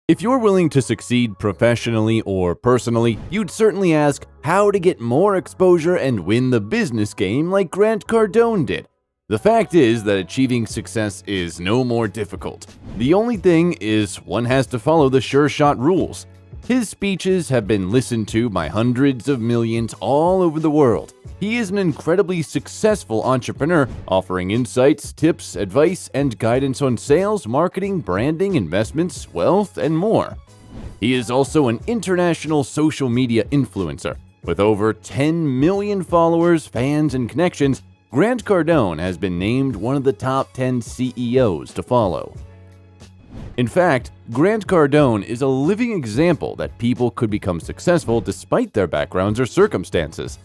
If you're willing to succeed professionally or personally, you'd certainly ask how to get more exposure and win the business game like Grant Cardone did. The fact is that achieving success is no more difficult. The only thing is one has to follow the sure shot rules. His speeches have been listened to by hundreds of millions all over the world. He is an incredibly successful entrepreneur, offering insights, tips, advice, and guidance on sales, marketing, branding, investments, wealth, and more. He is also an international social media influencer. With over 10 million followers, fans, and connections, Grant Cardone has been named one of the top 10 CEOs to follow. In fact, Grant Cardone is a living example that people could become successful despite their backgrounds or circumstances.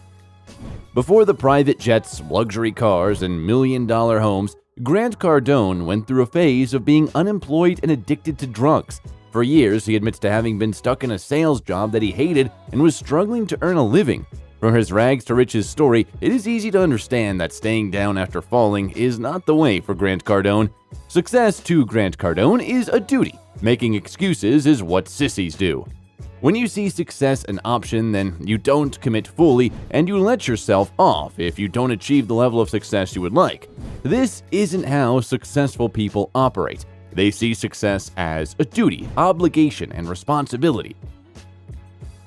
Before the private jets, luxury cars, and million-dollar homes, Grant Cardone went through a phase of being unemployed and addicted to drugs. For years, he admits to having been stuck in a sales job that he hated and was struggling to earn a living. From his rags to riches story, it is easy to understand that staying down after falling is not the way for Grant Cardone. Success to Grant Cardone is a duty. Making excuses is what sissies do. When you see success an option, then you don't commit fully and you let yourself off if you don't achieve the level of success you would like. This isn't how successful people operate. They see success as a duty, obligation, and responsibility.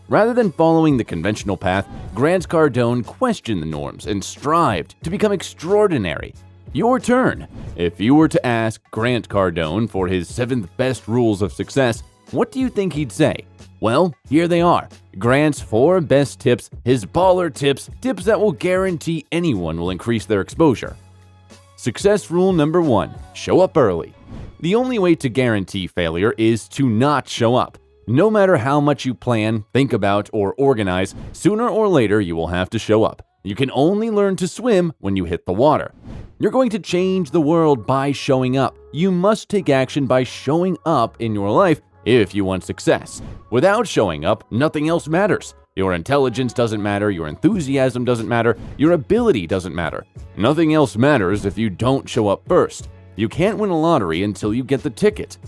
Rather than following the conventional path, Grant Cardone questioned the norms and strived to become extraordinary. Your turn. If you were to ask Grant Cardone for his 7th best rules of success, what do you think he'd say? Well, here they are. Grant's 4 best tips, his baller tips, tips that will guarantee anyone will increase their exposure. Success rule number 1, show up early. The only way to guarantee failure is to not show up. No matter how much you plan, think about, or organize, sooner or later you will have to show up. You can only learn to swim when you hit the water. You're going to change the world by showing up. You must take action by showing up in your life if you want success. Without showing up, nothing else matters. Your intelligence doesn't matter, your enthusiasm doesn't matter, your ability doesn't matter. Nothing else matters if you don't show up first. You can't win a lottery until you get the ticket.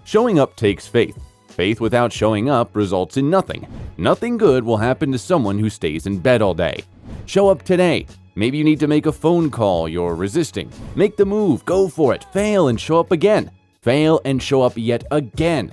Showing up takes faith. Faith without showing up results in nothing. Nothing good will happen to someone who stays in bed all day. Show up today. Maybe you need to make a phone call you're resisting. Make the move, go for it, fail and show up again. Fail and show up yet again.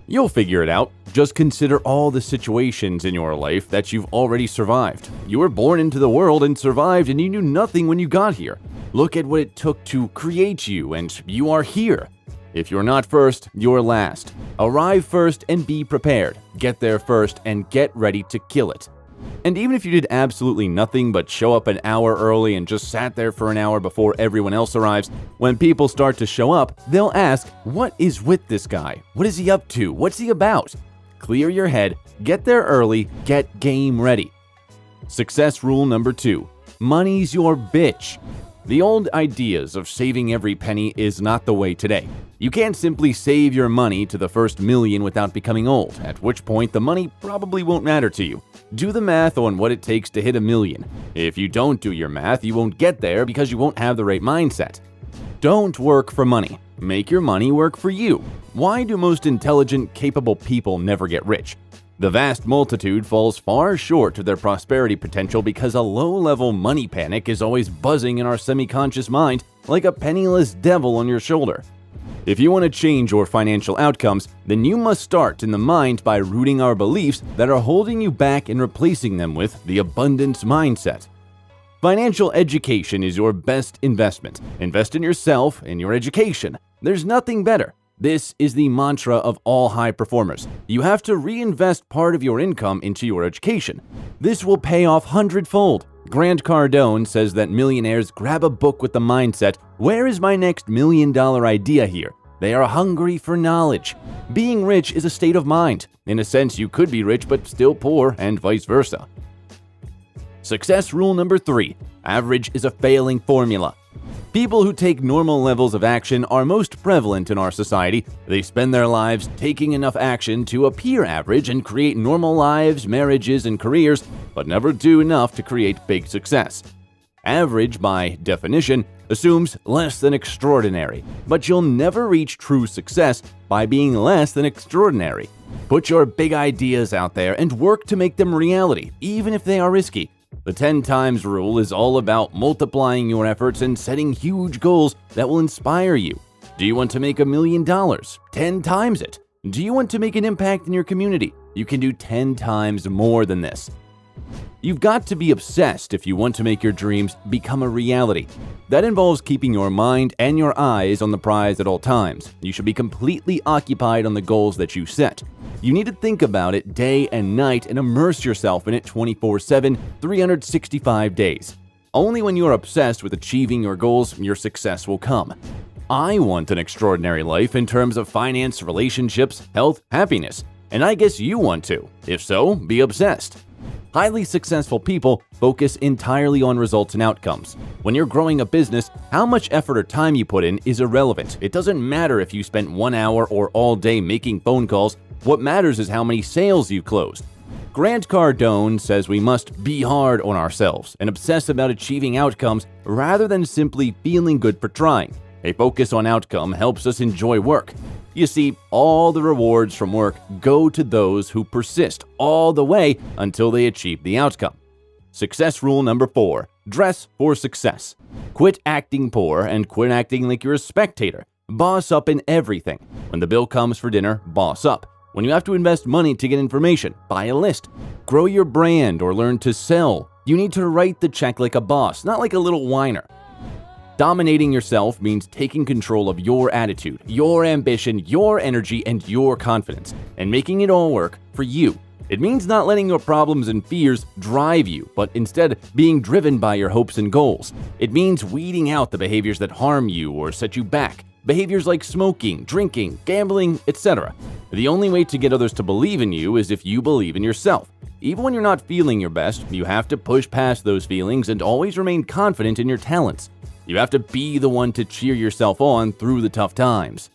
You'll figure it out. Just consider all the situations in your life that you've already survived. You were born into the world and survived, and you knew nothing when you got here. Look at what it took to create you, and you are here. If you're not first, you're last. Arrive first and be prepared. Get there first and get ready to kill it. And even if you did absolutely nothing but show up an hour early and just sat there for an hour before everyone else arrives, when people start to show up, they'll ask, what is with this guy? What is he up to? What's he about? Clear your head, get there early, get game ready. Success rule number 2, money's your bitch. The old ideas of saving every penny is not the way today. You can't simply save your money to the first million without becoming old, at which point the money probably won't matter to you. Do the math on what it takes to hit $1 million. If you don't do your math, you won't get there because you won't have the right mindset. Don't work for money. Make your money work for you. Why do most intelligent, capable people never get rich? The vast multitude falls far short of their prosperity potential because a low-level money panic is always buzzing in our semi-conscious mind like a penniless devil on your shoulder. If you want to change your financial outcomes, then you must start in the mind by rooting our beliefs that are holding you back and replacing them with the abundance mindset. Financial education is your best investment. Invest in yourself and your education. There's nothing better. This is the mantra of all high performers. You have to reinvest part of your income into your education. This will pay off hundredfold. Grant Cardone says that millionaires grab a book with the mindset, where is my next $1 million idea here? They are hungry for knowledge. Being rich is a state of mind. In a sense, you could be rich but still poor, and vice versa. Success rule number 3, average is a failing formula. People who take normal levels of action are most prevalent in our society. They spend their lives taking enough action to appear average and create normal lives, marriages, and careers, but never do enough to create big success. Average, by definition, assumes less than extraordinary, but you'll never reach true success by being less than extraordinary. Put your big ideas out there and work to make them reality, even if they are risky. The 10 times rule is all about multiplying your efforts and setting huge goals that will inspire you. Do you want to make $1 million? 10 times it. Do you want to make an impact in your community? You can do 10 times more than this. You've got to be obsessed if you want to make your dreams become a reality. That involves keeping your mind and your eyes on the prize at all times. You should be completely occupied on the goals that you set. You need to think about it day and night and immerse yourself in it 24/7, 365 days. Only when you are obsessed with achieving your goals, your success will come. I want an extraordinary life in terms of finance, relationships, health, happiness, and I guess you want to. If so, be obsessed. Highly successful people focus entirely on results and outcomes. When you're growing a business, how much effort or time you put in is irrelevant. It doesn't matter if you spent 1 hour or all day making phone calls. What matters is how many sales you closed. Grant Cardone says we must be hard on ourselves and obsess about achieving outcomes rather than simply feeling good for trying. A focus on outcome helps us enjoy work. You see, all the rewards from work go to those who persist all the way until they achieve the outcome. Success rule number 4. Dress for success. Quit acting poor and quit acting like you're a spectator. Boss up in everything. When the bill comes for dinner, boss up. When you have to invest money to get information, buy a list. Grow your brand or learn to sell. You need to write the check like a boss, not like a little whiner. Dominating yourself means taking control of your attitude, your ambition, your energy, and your confidence, and making it all work for you. It means not letting your problems and fears drive you, but instead being driven by your hopes and goals. It means weeding out the behaviors that harm you or set you back. Behaviors like smoking, drinking, gambling, etc. The only way to get others to believe in you is if you believe in yourself. Even when you're not feeling your best, you have to push past those feelings and always remain confident in your talents. You have to be the one to cheer yourself on through the tough times.